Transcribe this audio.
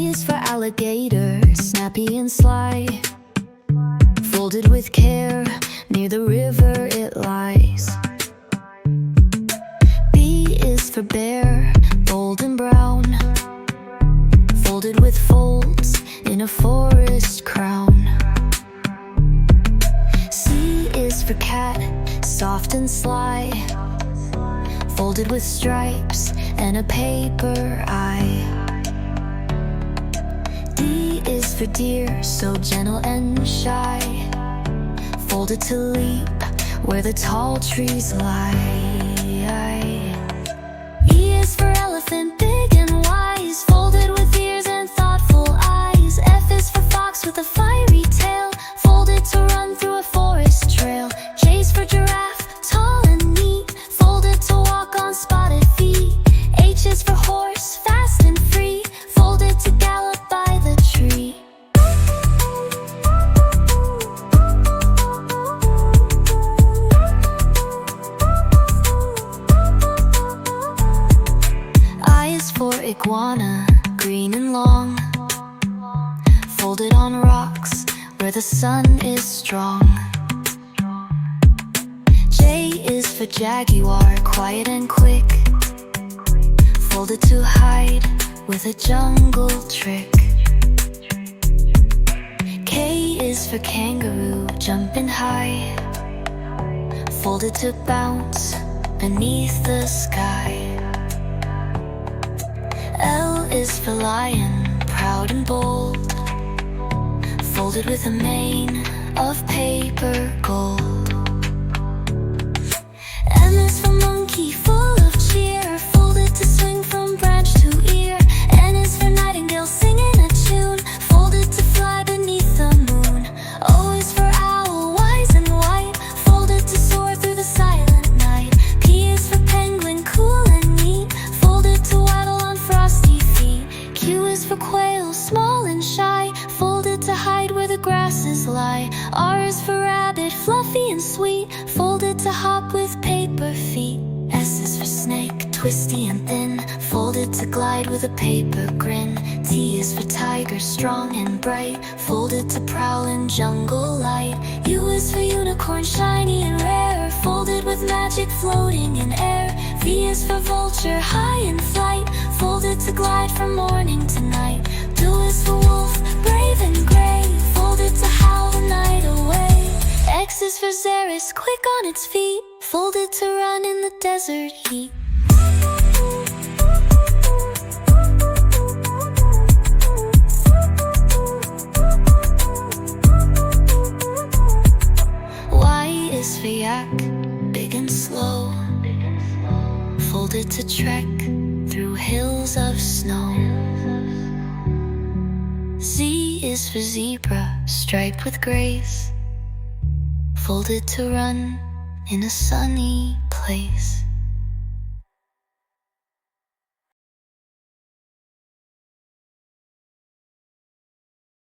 is for alligator, snappy and sly. Folded with care, near the river it lies. B is for bear, bold and brown. Folded with folds, in a forest crown. C is for cat, soft and sly. Folded with stripes and a paper eye. D is for deer, so gentle and shy. Folded to leap where the tall trees lie. E is for elephant, big and wise. Folded with ears and thoughtful eyes. F is for fox with a fiery tail. Folded to run through a forest trail. J is for giraffe, tall and neat. Folded to walk on spotted feet. H is for horse, fast and free. Folded to gallop by the tree. I is for iguana, green and long. Folded on rocks where the sun is strong. J is for jaguar, quiet and quick. Folded to hide with a jungle trick. K is for kangaroo, jumping high. Folded to bounce beneath the sky. L is for lion, proud and bold. Folded with a mane of paper gold. M is for monkey, full of cheer. Folded to swing from branch to ear. N is for nightingale, singing a tune. Folded to fly beneath the moon. O is for owl, wise and white. Folded to soar through the silent night. P is for penguin, cool and neat. Folded to waddle on frosty feet. Q is for quail, small and shy. Folded to hide where the grasses lie. R is for rabbit, fluffy and sweet. Folded to hop with paper feet. S is for snake, twisty and thin. Folded to glide with a paper grin. T is for tiger, strong and bright. Folded to prowl in jungle light. U is for unicorn, shiny and rare. Folded with magic floating in air. V is for vulture, high in flight. Folded to glide from morning to night. W is for wolf, brave and gray. Folded to howl the night away. X is for Xeris, quick on its feet. Folded to run in the desert heat. Y is for yak, big and slow. Folded to trek through hills of snow. Z is for zebra, striped with grace. Folded to run in a sunny place.